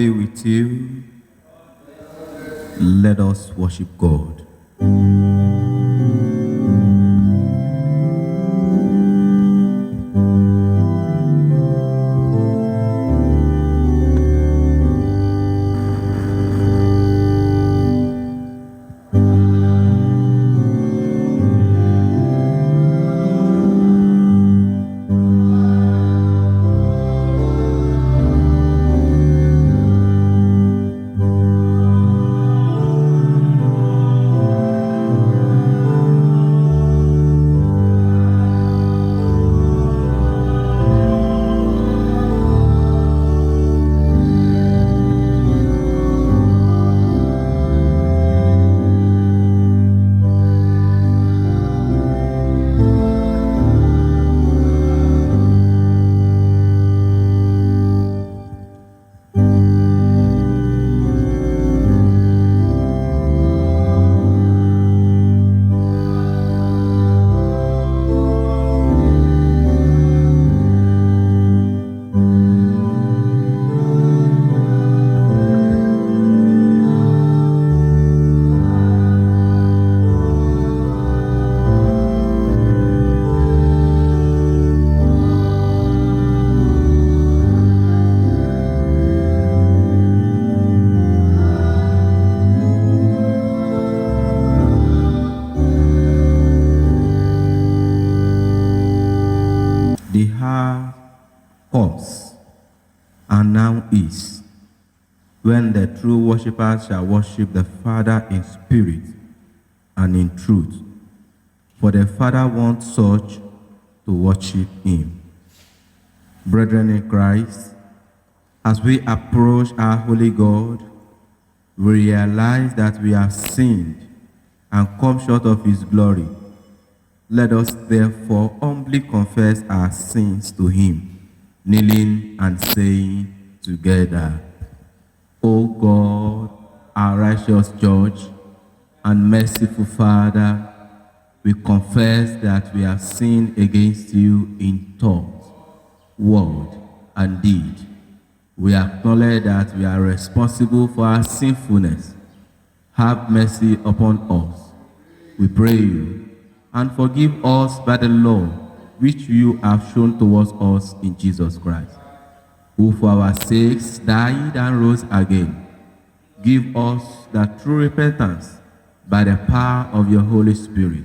be with you. Let us worship God. The hour comes, and now is, when the true worshippers shall worship the Father in spirit and in truth. For the Father wants such to worship him. Brethren in Christ, as we approach our holy God, we realize that we have sinned and come short of his glory. Let us therefore humbly confess our sins to him, kneeling and saying together, O God, our righteous Judge and merciful Father, we confess that we have sinned against you in thought, word, and deed. We acknowledge that we are responsible for our sinfulness. Have mercy upon us, we pray you, and forgive us by the love which you have shown towards us in Jesus Christ, who for our sakes died and rose again. Give us that true repentance by the power of your Holy Spirit,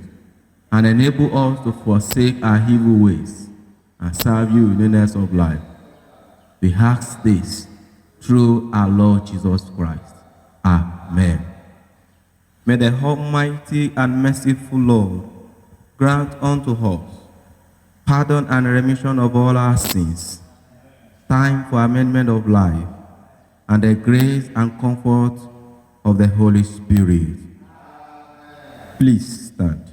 and enable us to forsake our evil ways and serve you in newness of life. We ask this through our Lord Jesus Christ. Amen. May the Almighty and merciful Lord grant unto us pardon and remission of all our sins, time for amendment of life, and the grace and comfort of the Holy Spirit. Please stand.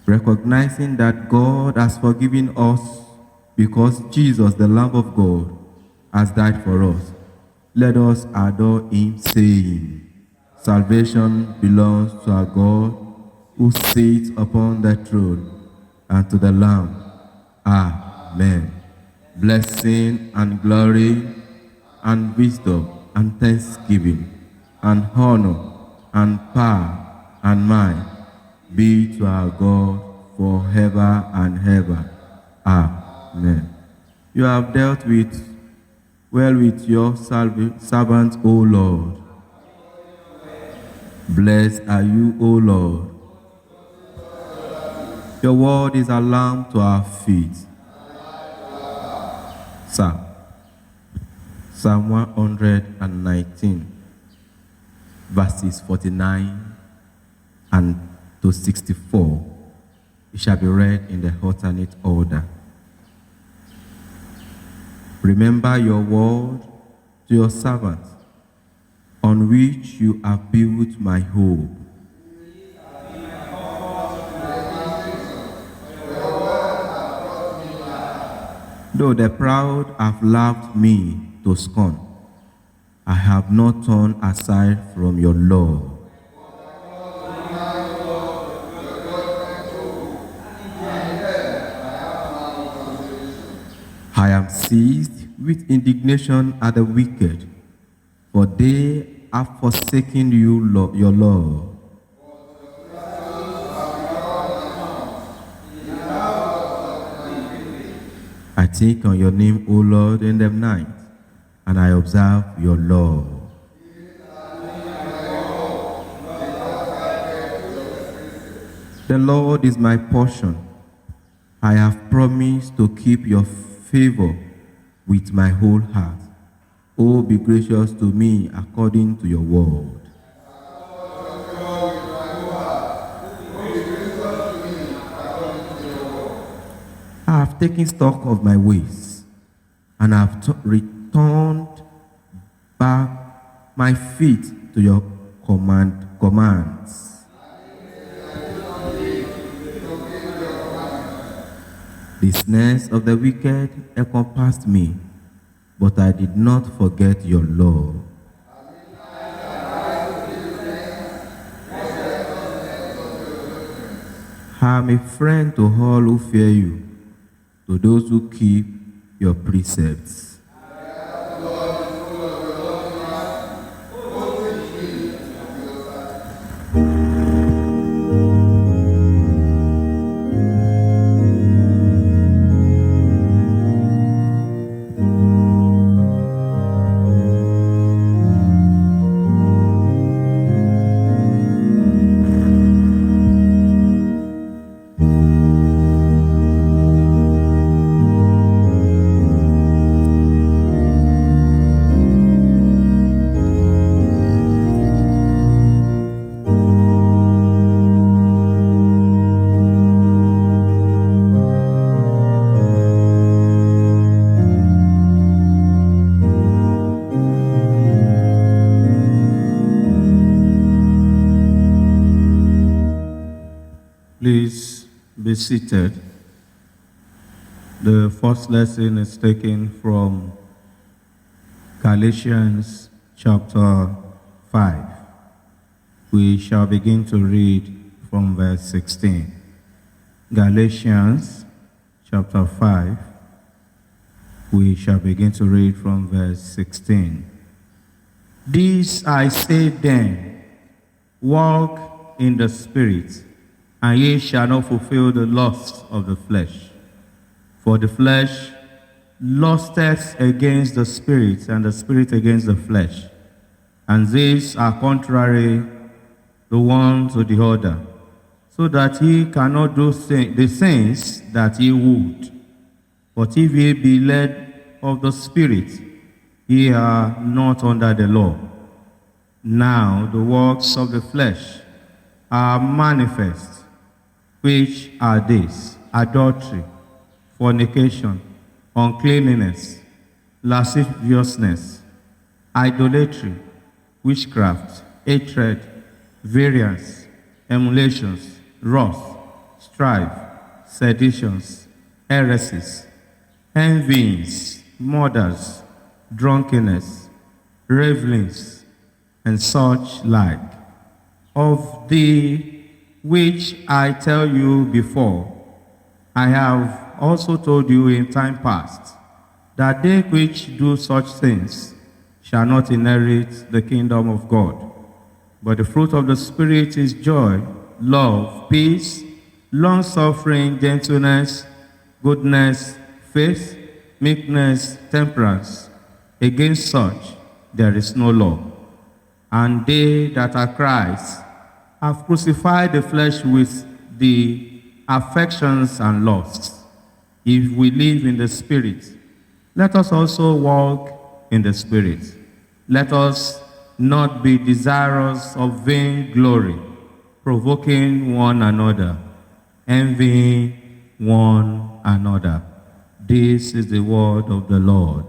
Recognizing that God has forgiven us because Jesus, the Lamb of God, has died for us, let us adore him, saying, salvation belongs to our God, who sits upon the throne, and to the Lamb. Amen. Blessing and glory and wisdom and thanksgiving and honor and power and might be to our God forever and ever. Amen. You have dealt well with your servant, O Lord. Blessed are you, O Lord. Your word is a lamp to our feet. Psalm 119, verses 49 and to 64. It shall be read in the alternate order. Remember your word to your servant, on which you have built my hope. Though the proud have laughed me to scorn, I have not turned aside from your law. I am seized with indignation at the wicked, for they have forsaken you, your Lord. I think on your name, O Lord, in the night, and I observe your law. The Lord is my portion. I have promised to keep your favor with my whole heart. Oh, be gracious to me according to your word. I have taken stock of my ways, and I have returned back my feet to your commands. The snares of the wicked encompassed me, but I did not forget your law. I am a friend to all who fear you, to those who keep your precepts. Please be seated. The first lesson is taken from Galatians chapter 5. We shall begin to read from verse 16. Galatians chapter 5. We shall begin to read from verse 16. This I say then, walk in the Spirit, and ye shall not fulfill the lusts of the flesh. For the flesh lusteth against the Spirit, and the Spirit against the flesh. And these are contrary the one to the other, so that ye cannot do the things that ye would. But if ye be led of the Spirit, ye are not under the law. Now the works of the flesh are manifest, which are these: adultery, fornication, uncleanness, lasciviousness, idolatry, witchcraft, hatred, variance, emulations, wrath, strife, seditions, heresies, envyings, murders, drunkenness, revelings, and such like. Of the which I tell you before, I have also told you in time past, that they which do such things shall not inherit the kingdom of God. But the fruit of the Spirit is joy, love, peace, long-suffering, gentleness, goodness, faith, meekness, temperance. Against such there is no law. And they that are Christ have crucified the flesh with the affections and lusts. If we live in the Spirit, let us also walk in the Spirit. Let us not be desirous of vain glory, provoking one another, envying one another. This is the word of the Lord.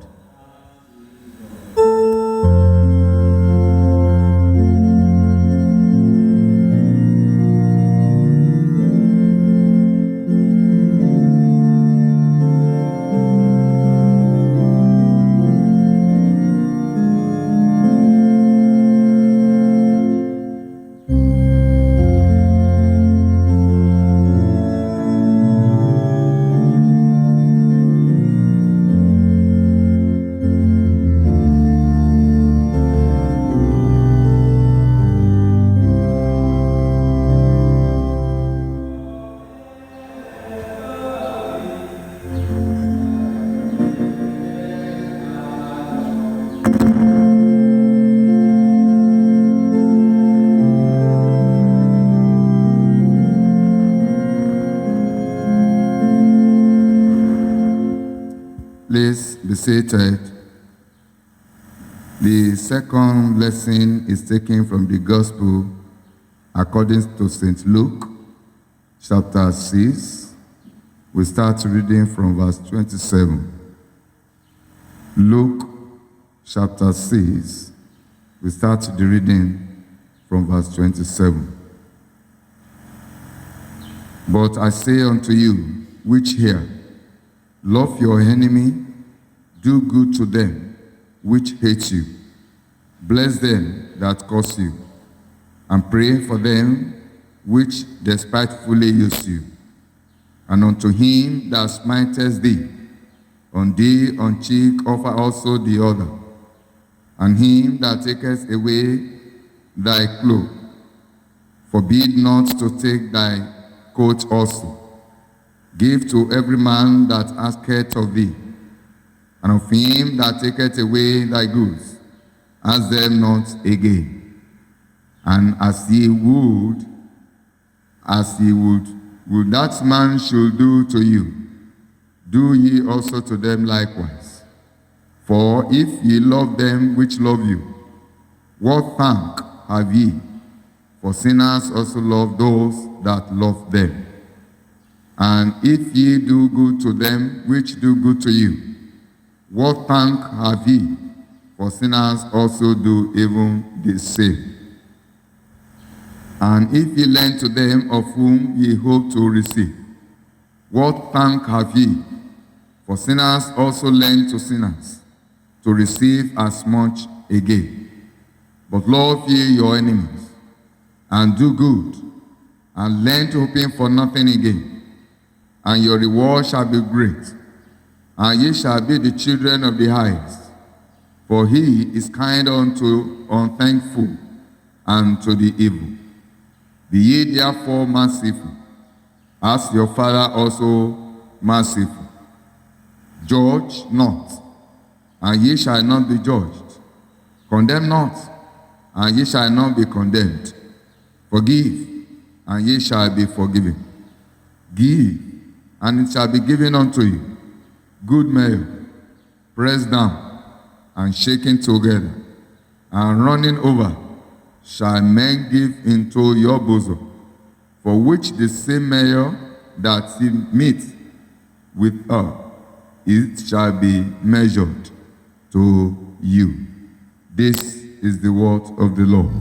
Please be seated. The second lesson is taken from the Gospel according to St. Luke, chapter 6. We start reading from verse 27. Luke, chapter 6. We start the reading from verse 27. But I say unto you, which hear, love your enemy, do good to them which hate you, bless them that curse you, and pray for them which despitefully use you. And unto him that smiteth thee, on thee on cheek offer also the other. And him that taketh away thy cloak, forbid not to take thy coat also. Give to every man that asketh of thee, and of him that taketh away thy goods, ask them not again. And as ye would that man should do to you, do ye also to them likewise. For if ye love them which love you, what thank have ye? For sinners also love those that love them. And if ye do good to them which do good to you, what thank have ye? For sinners also do even the same. And if ye lend to them of whom ye hope to receive, what thank have ye? For sinners also lend to sinners, to receive as much again. But love ye your enemies, and do good, and lend to him for nothing again, and your reward shall be great, and ye shall be the children of the highest. For he is kind unto unthankful and to the evil. Be ye therefore merciful, as your Father also merciful. Judge not, and ye shall not be judged. Condemn not, and ye shall not be condemned. Forgive, and ye shall be forgiven. Give, and it shall be given unto you. Good measure, pressed down, and shaken together, and running over, shall men give into your bosom. For which the same measure that ye meet with her, it shall be measured to you. This is the word of the Lord.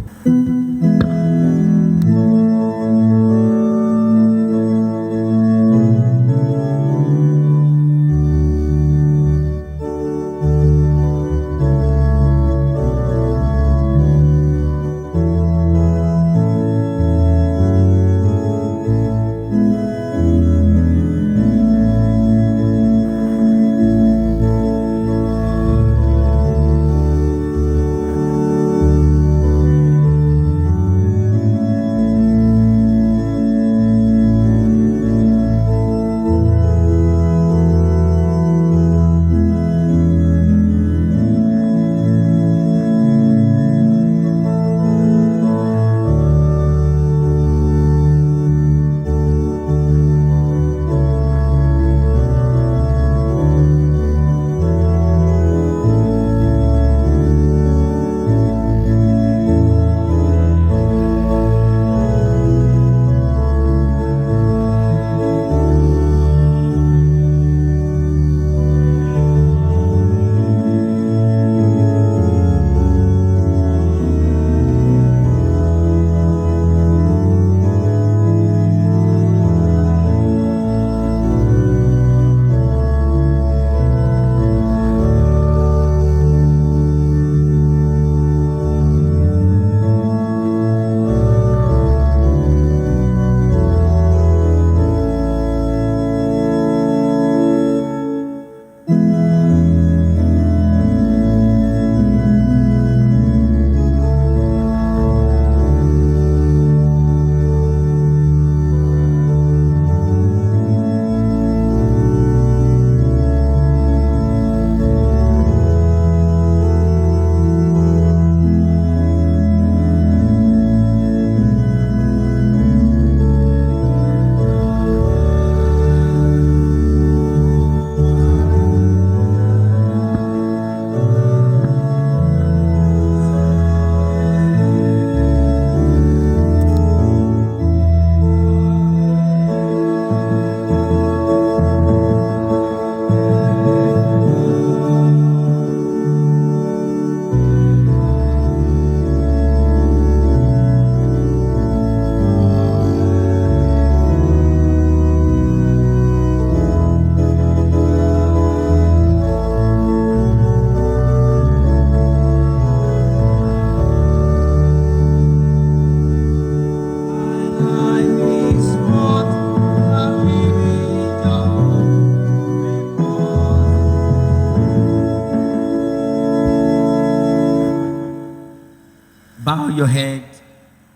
your head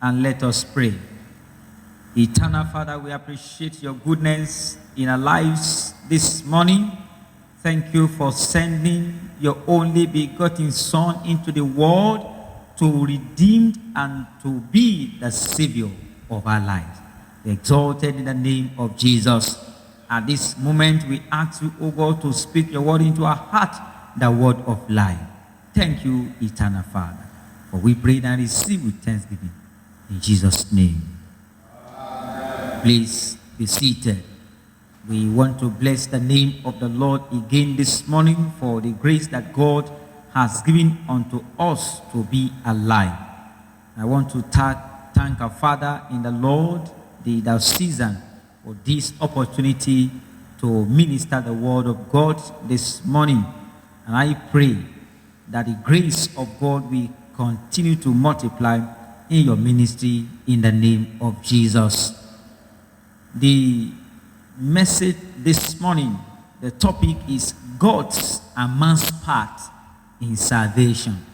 and let us pray. Eternal Father, we appreciate your goodness in our lives this morning. Thank you for sending your only begotten Son into the world to redeem and to be the Savior of our lives. Be exalted in the name of Jesus. At this moment, we ask you, O God, to speak your word into our heart, the word of life. Thank you, Eternal Father. For we pray and receive with thanksgiving. In Jesus' name. Please be seated. We want to bless the name of the Lord again this morning for the grace that God has given unto us to be alive. I want to thank our Father in the Lord, the Diocese, for this opportunity to minister the word of God this morning. And I pray that the grace of God will continue to multiply in your ministry in the name of Jesus. The message this morning, the topic is God's and man's part in salvation.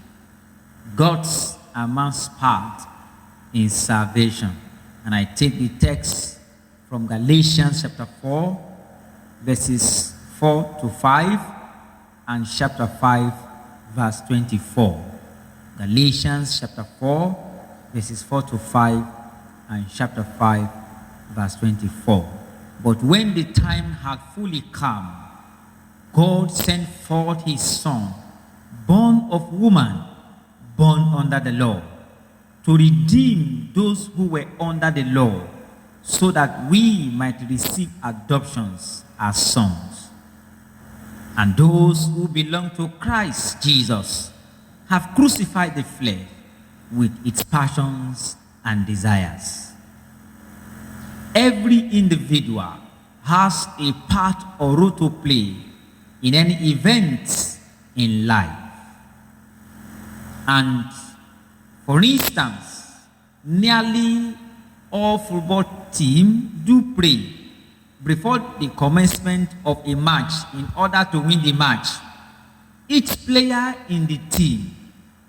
God's and man's part in salvation. And I take the text from Galatians chapter 4, verses 4 to 5, and chapter 5, verse 24. Galatians chapter 4, verses 4 to 5, and chapter 5, verse 24. But when the time had fully come, God sent forth his Son, born of woman, born under the law, to redeem those who were under the law, so that we might receive adoptions as sons. And those who belong to Christ Jesus have crucified the flesh with its passions and desires. Every individual has a part or role to play in any event in life. And for instance, nearly all football teams do pray before the commencement of a match in order to win the match. Each player in the team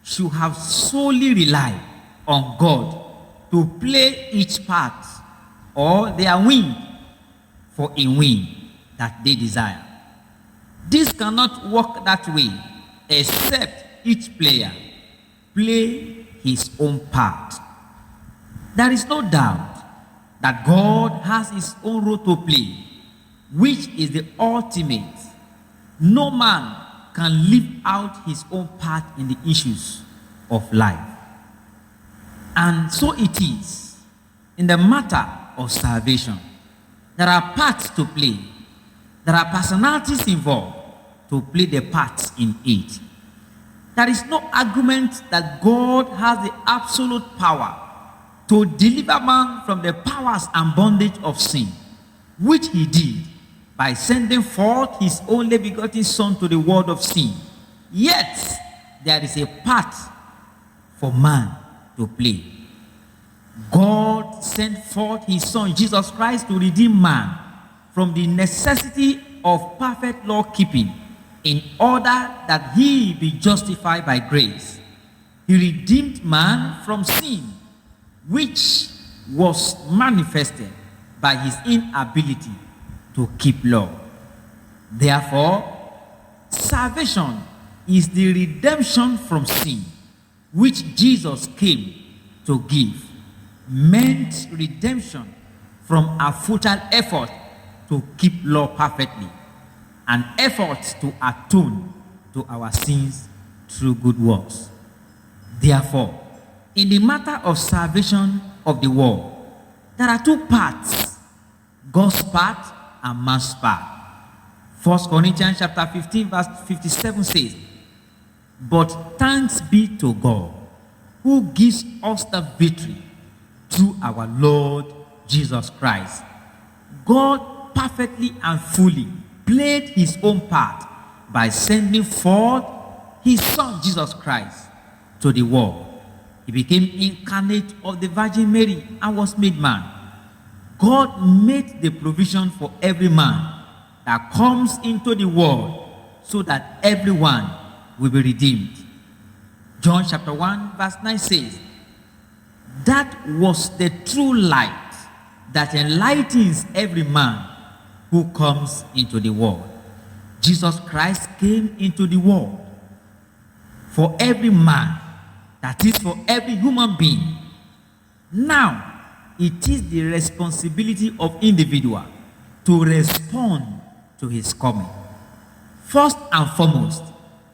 should have solely relied on God to play each part or their win for a win that they desire. This cannot work that way except each player play his own part. There is no doubt that God has his own role to play, which is the ultimate. No man can live out his own part in the issues of life. And so it is in the matter of salvation. There are parts to play. There are personalities involved to play their parts in it. There is no argument that God has the absolute power to deliver man from the powers and bondage of sin, which he did by sending forth his only begotten Son to the world of sin. Yet, there is a part for man to play. God sent forth his Son, Jesus Christ, to redeem man from the necessity of perfect law keeping in order that he be justified by grace. He redeemed man from sin, which was manifested by his inability to keep law. Therefore, salvation is the redemption from sin, which Jesus came to give. Meant redemption from our futile effort to keep law perfectly, an effort to atone to our sins through good works. Therefore, in the matter of salvation of the world, there are two parts, God's part and man's part. 1 Corinthians chapter 15 verse 57 says, "But thanks be to God, who gives us the victory through our Lord Jesus Christ." God perfectly and fully played his own part by sending forth his Son Jesus Christ to the world. He became incarnate of the Virgin Mary and was made man. God made the provision for every man that comes into the world so that everyone will be redeemed. John chapter 1 verse 9 says, That was the true light that enlightens every man who comes into the world. Jesus Christ came into the world for every man, that is, for every human being. Now, it is the responsibility of individual to respond to his coming. First and foremost,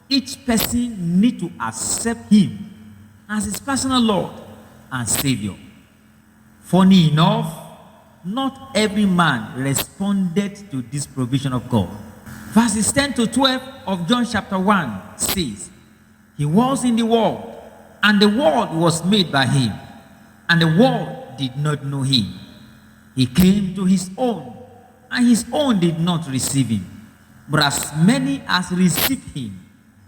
each person needs to accept him as his personal Lord and Savior. Funny enough, not every man responded to this provision of God. Verses 10 to 12 of John chapter 1 says, he was in the world, and the world was made by him, and the world did not know him. He came to his own, and his own did not receive him. But as many as received him,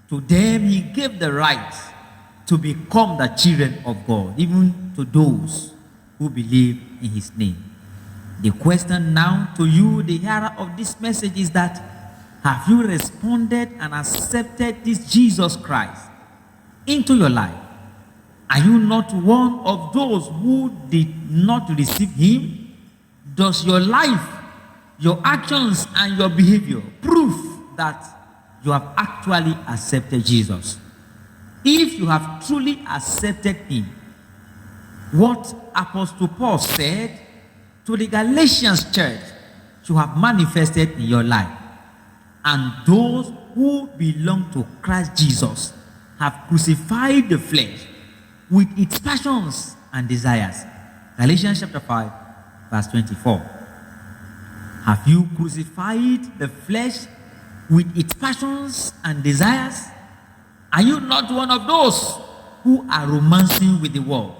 to them he gave the right to become the children of God, even to those who believe in his name. The question now to you, the hearer of this message, is that have you responded and accepted this Jesus Christ into your life? Are you not one of those who did not receive him? Does your life, your actions, and your behavior prove that you have actually accepted Jesus? If you have truly accepted him, what Apostle Paul said to the Galatians church should have manifested in your life. And those who belong to Christ Jesus have crucified the flesh with its passions and desires. Galatians chapter 5, verse 24. Have you crucified the flesh with its passions and desires? Are you not one of those who are romancing with the world?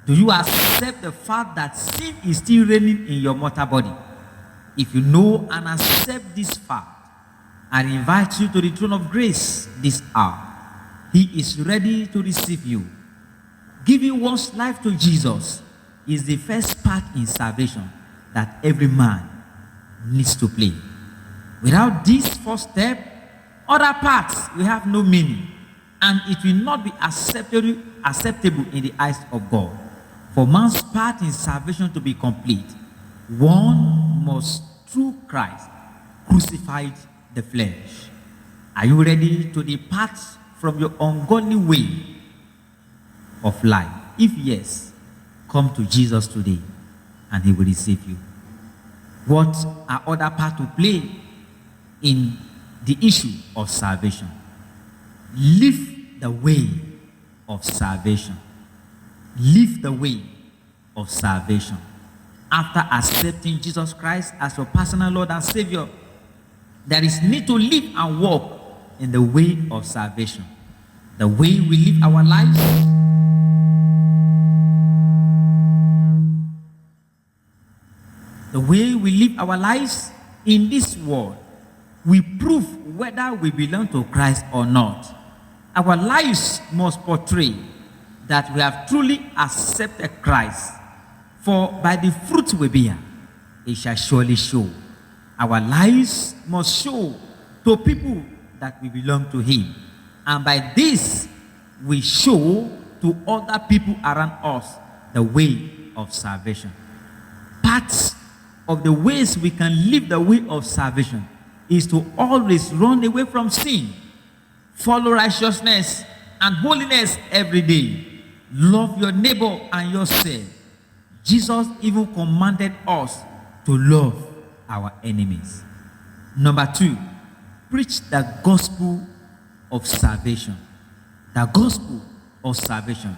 Do you accept the fact that sin is still reigning in your mortal body? If you know and accept this fact, I invite you to the throne of grace this hour. He is ready to receive you. Giving one's life to Jesus is the first part in salvation that every man needs to play. Without this first step, other parts will have no meaning, and it will not be acceptable in the eyes of God. For man's part in salvation to be complete, one must, through Christ, crucify the flesh. Are you ready to depart from your ungodly way of life? If yes, come to Jesus today and he will receive you. What are other parts to play in the issue of salvation? Live the way of salvation. Live the way of salvation. After accepting Jesus Christ as your personal Lord and Savior, there is need to live and walk in the way of salvation. The way we live our lives, the way we live our lives in this world, we prove whether we belong to Christ or not. Our lives must portray that we have truly accepted Christ. For by the fruit we bear, it shall surely show. Our lives must show to people that we belong to him. And by this, we show to other people around us the way of salvation. Part of the ways we can live the way of salvation is to always run away from sin, follow righteousness and holiness every day, love your neighbor and yourself. Jesus even commanded us to love our enemies. Number 2, preach the gospel of salvation. The gospel of salvation.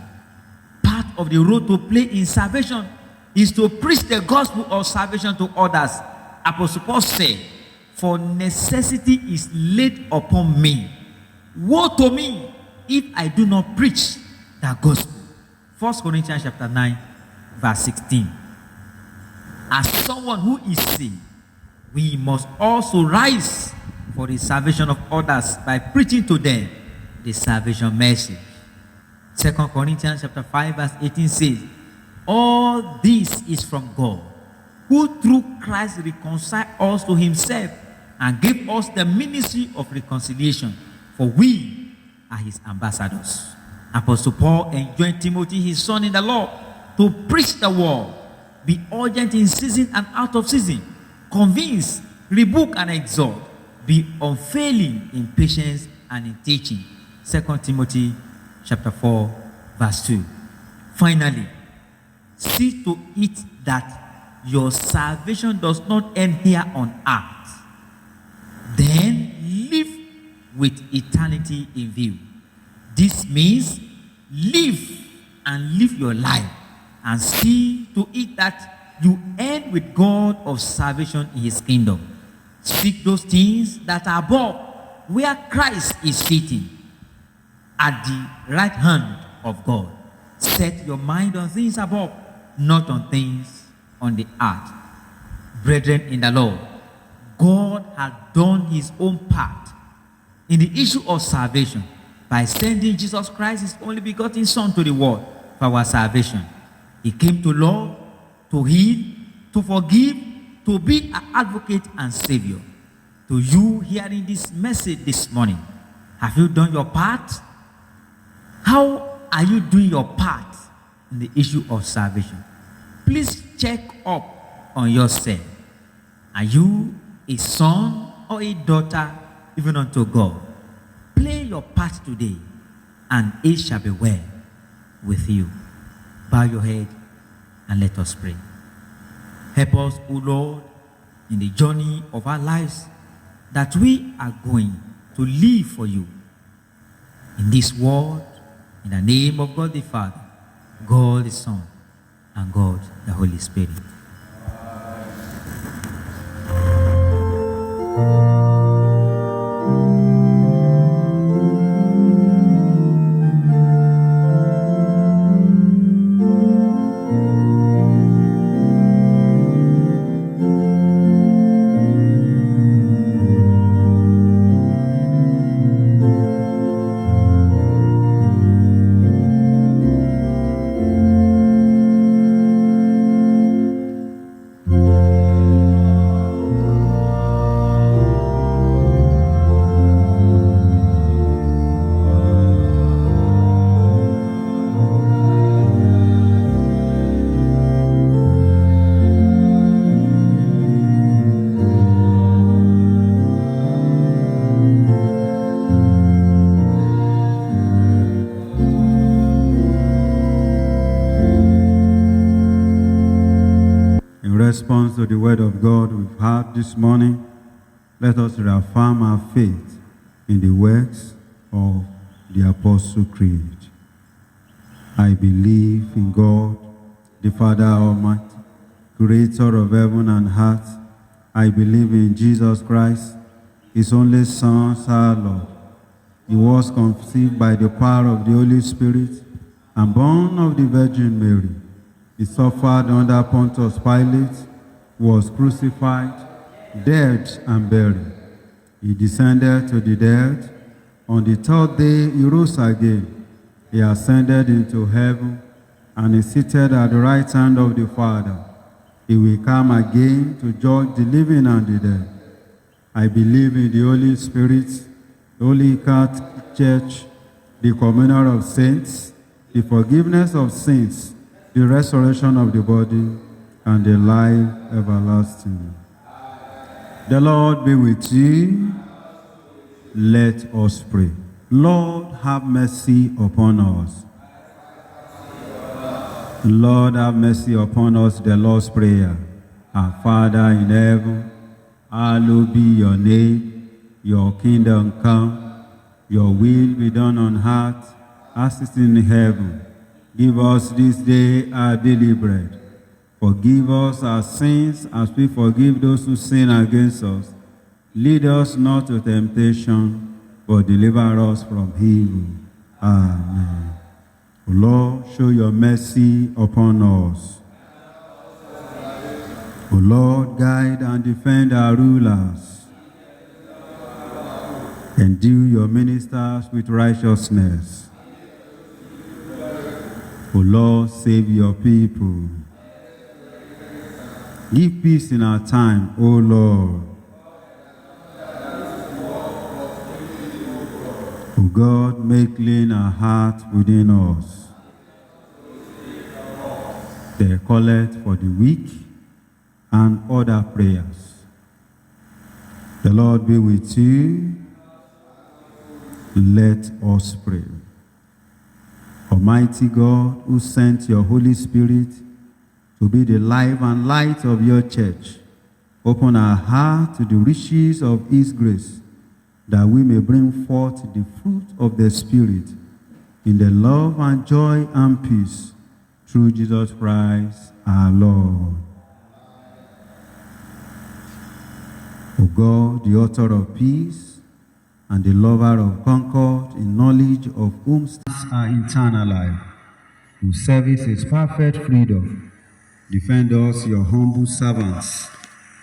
Part of the role to play in salvation is to preach the gospel of salvation to others. Apostle Paul said, for necessity is laid upon me. Woe to me if I do not preach the gospel. 1 Corinthians chapter 9, verse 16. As someone who is saved, we must also rise for the salvation of others by preaching to them the salvation message. 2 Corinthians chapter 5, verse 18 says, all this is from God, who through Christ reconciled us to himself and gave us the ministry of reconciliation, for we are his ambassadors. Apostle Paul enjoined Timothy, his son in the Lord, to preach the word, be urgent in season and out of season, convince, rebuke and exhort, be unfailing in patience and in teaching. 2 Timothy chapter 4, verse 2. Finally, see to it that your salvation does not end here on earth. Then live with eternity in view. This means live and live your life and see to it that you end with God of salvation in his kingdom. Seek those things that are above, where Christ is sitting at the right hand of God. Set your mind on things above, not on things on the earth. Brethren in the Lord, God had done his own part in the issue of salvation by sending Jesus Christ, his only begotten Son, to the world for our salvation. He came to love, to heal, to forgive, to be an advocate and savior. To you hearing this message this morning, have you done your part? How are you doing your part in the issue of salvation? Please check up on yourself. Are you a son or a daughter even unto God? Play your part today, and it shall be well with you. Bow your head and let us pray. Help us, O Lord, in the journey of our lives that we are going to live for you in this world, in the name of God the Father, God the Son, and God the Holy Spirit. Response to the word of God we've heard this morning, let us reaffirm our faith in the words of the Apostle Creed. I believe in God, the Father Almighty, creator of heaven and earth. I believe in Jesus Christ, his only Son, our Lord. He was conceived by the power of the Holy Spirit and born of the Virgin Mary. He suffered under Pontius Pilate, was crucified, dead and buried. He descended to the dead. On the third day he rose again. He ascended into heaven and is seated at the right hand of the Father. He will come again to judge the living and the dead. I believe in the Holy Spirit, the Holy Catholic Church, the communion of saints, the forgiveness of sins, the resurrection of the body, and the life everlasting. The Lord be with you. Let us pray. Lord, have mercy upon us. Lord, have mercy upon us. The Lord's Prayer. Our Father in heaven, hallowed be your name. Your kingdom come. Your will be done on earth as it is in heaven. Give us this day our daily bread. Forgive us our sins as we forgive those who sin against us. Lead us not to temptation, but deliver us from evil. Amen. O Lord, show your mercy upon us. O Lord, guide and defend our rulers. Endue your ministers with righteousness. O Lord, save your people. Give peace in our time, O Lord. O God, make clean our heart within us. the collect for the weak, and other prayers. The Lord be with you. Let us pray. Almighty God, who sent your Holy Spirit to be the life and light of your church, open our heart to the riches of his grace, that we may bring forth the fruit of the Spirit in the love and joy and peace, through Jesus Christ our Lord. O God, the author of peace, and the lover of concord, in knowledge of whom stands our eternal life, whose service is perfect freedom, defend us, your humble servants,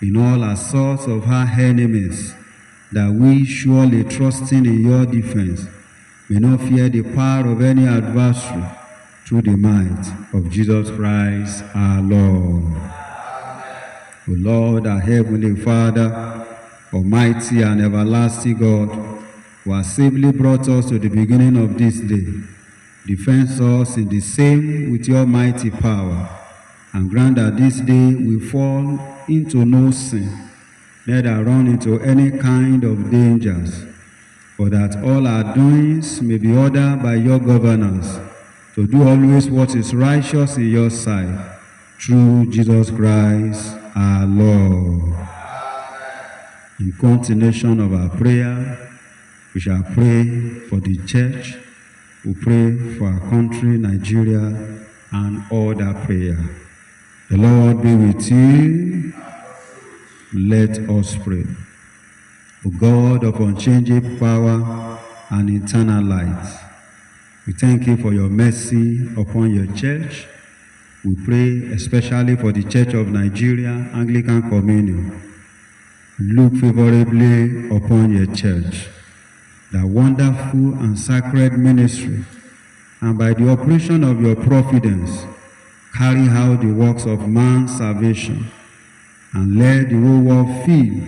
in all assaults of our enemies, that we, surely trusting in your defense, may not fear the power of any adversary, through the might of Jesus Christ our Lord. O Lord, our heavenly Father, almighty and everlasting God, who has safely brought us to the beginning of this day, defend us in the same with your mighty power, and grant that this day we fall into no sin, neither run into any kind of dangers, but that all our doings may be ordered by your governance, to do always what is righteous in your sight, through Jesus Christ our Lord. In continuation of our prayer, we shall pray for the church, we pray for our country, Nigeria, and other prayer. The Lord be with you. Let us pray. O God of unchangeable power and eternal light, we thank you for your mercy upon your church. We pray especially for the Church of Nigeria, Anglican Communion. Look favorably upon your church, that wonderful and sacred ministry, and by the operation of your providence, carry out the works of man's salvation, and let the whole world feel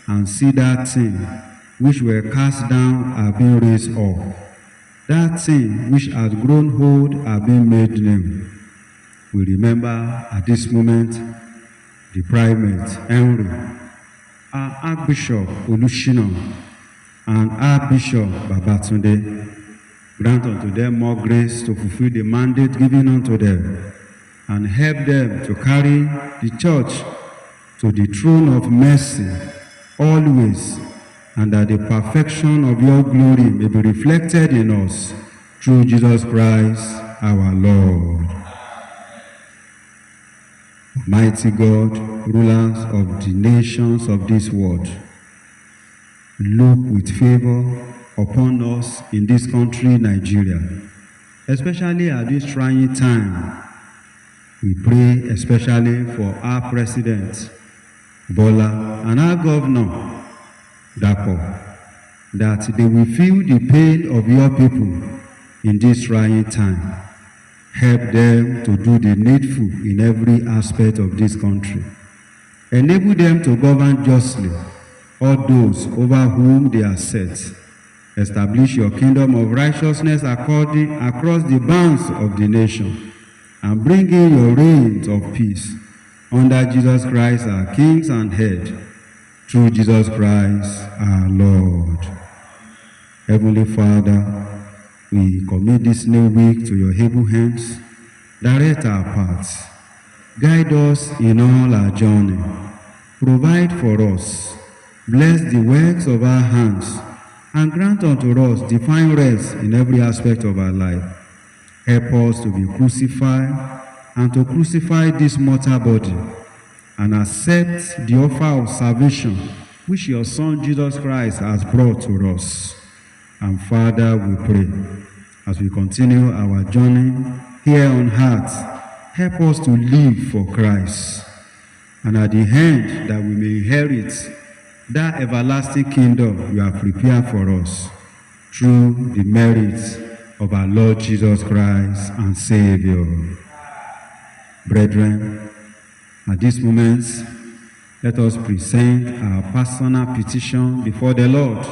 and see that thing which were cast down are being raised up, that thing which has grown old are being made new. We remember at this moment the Primate Henry, our Archbishop Olushina, and Archbishop Babatunde. Grant unto them more grace to fulfill the mandate given unto them, and help them to carry the church to the throne of mercy always, and that the perfection of your glory may be reflected in us, through Jesus Christ our Lord. Mighty God, rulers of the nations of this world, look with favor upon us in this country, Nigeria, especially at this trying time. We pray especially for our President, Bola, and our Governor, Dapo, that they will feel the pain of your people in this trying time. Help them to do the needful in every aspect of this country. Enable them to govern justly all those over whom they are set. Establish your kingdom of righteousness across the bounds of the nation, and bring in your reigns of peace under Jesus Christ, our King and Head, through Jesus Christ our Lord. Heavenly Father, we commit this new week to your able hands. Direct our paths. Guide us in all our journey. Provide for us. Bless the works of our hands, and grant unto us divine rest in every aspect of our life. Help us to be crucified, and to crucify this mortal body, and accept the offer of salvation which your Son Jesus Christ has brought to us. And Father, we pray, as we continue our journey here on earth, help us to live for Christ, and at the end that we may inherit that everlasting kingdom you have prepared for us, through the merits of our Lord Jesus Christ and Savior. Brethren, at this moment, let us present our personal petition before the Lord.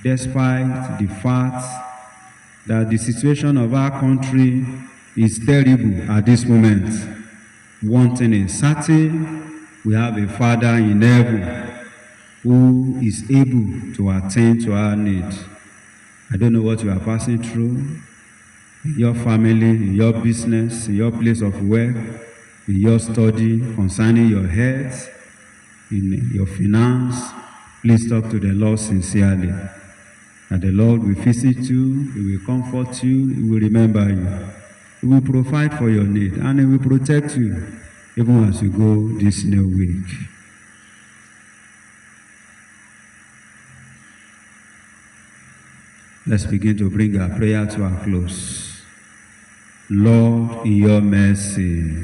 Despite the fact that the situation of our country is terrible at this moment, One thing is certain, we have a Father in heaven who is able to attend to our need. I don't know what you are passing through in your family, in your business, in your place of work, in your study, concerning your health, in your finance. Please talk to the Lord sincerely. And the Lord will visit you, He will comfort you, He will remember you. He will provide for your need, and He will protect you even as you go this new week. Let's begin to bring our prayer to a close. Lord, in your mercy,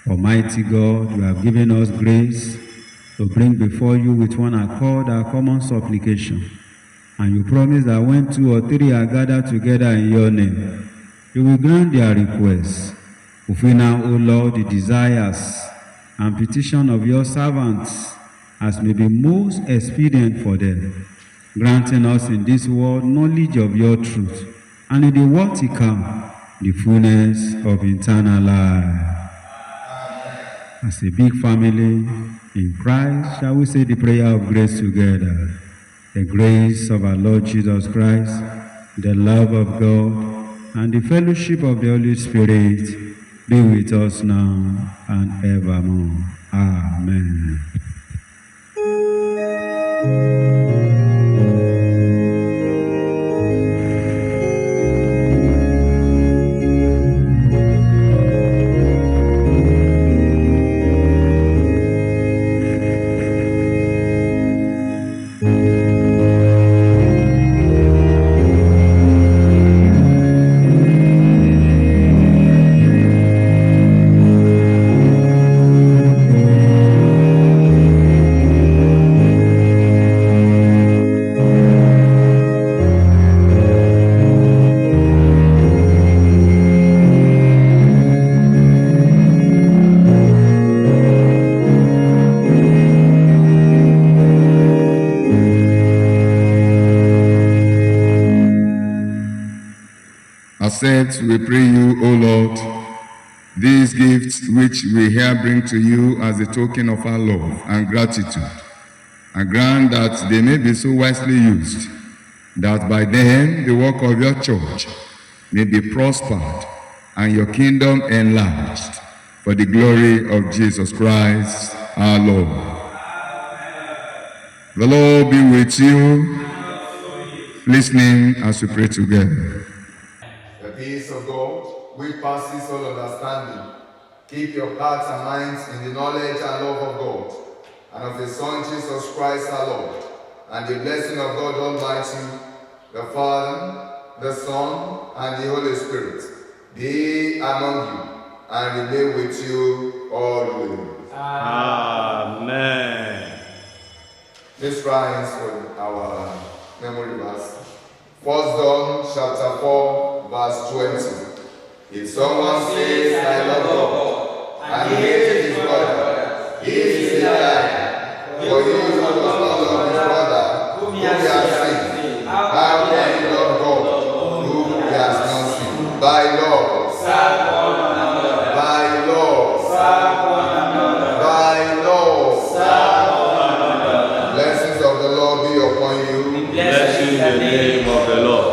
Almighty God, you have given us grace to bring before you with one accord our common supplication. And you promise that when 2 or 3 are gathered together in your name, you will grant their requests. Fulfill now, O Lord, the desires and petition of your servants as may be most expedient for them, granting us in this world knowledge of your truth, and in the world to come, the fullness of eternal life. As a big family in Christ, shall we say the prayer of grace together? The grace of our Lord Jesus Christ, the love of God, and the fellowship of the Holy Spirit be with us now and evermore. Amen. Accept, we pray you, O Lord, these gifts which we here bring to you as a token of our love and gratitude, and grant that they may be so wisely used, that by them the work of your church may be prospered and your kingdom enlarged, for the glory of Jesus Christ our Lord. The Lord be with you. Listening as we pray together. The peace of God, which passes all understanding, keep your hearts and minds in the knowledge and love of God, and of His Son Jesus Christ our Lord, and the blessing of God Almighty, the Father, the Son, and the Holy Spirit, be among you, and remain with you always. Amen. Let's rise for our memory verse. 1 John chapter 4, verse 20. If someone says, I love God, and hates his brother, he is a liar. For he who does not love his brother, whom he has seen, how can he love God, whom he has not seen? By love, serve one another. By love, serve one another. By love, serve one another. Blessings of the Lord be upon you. Bless you in the name of the Lord.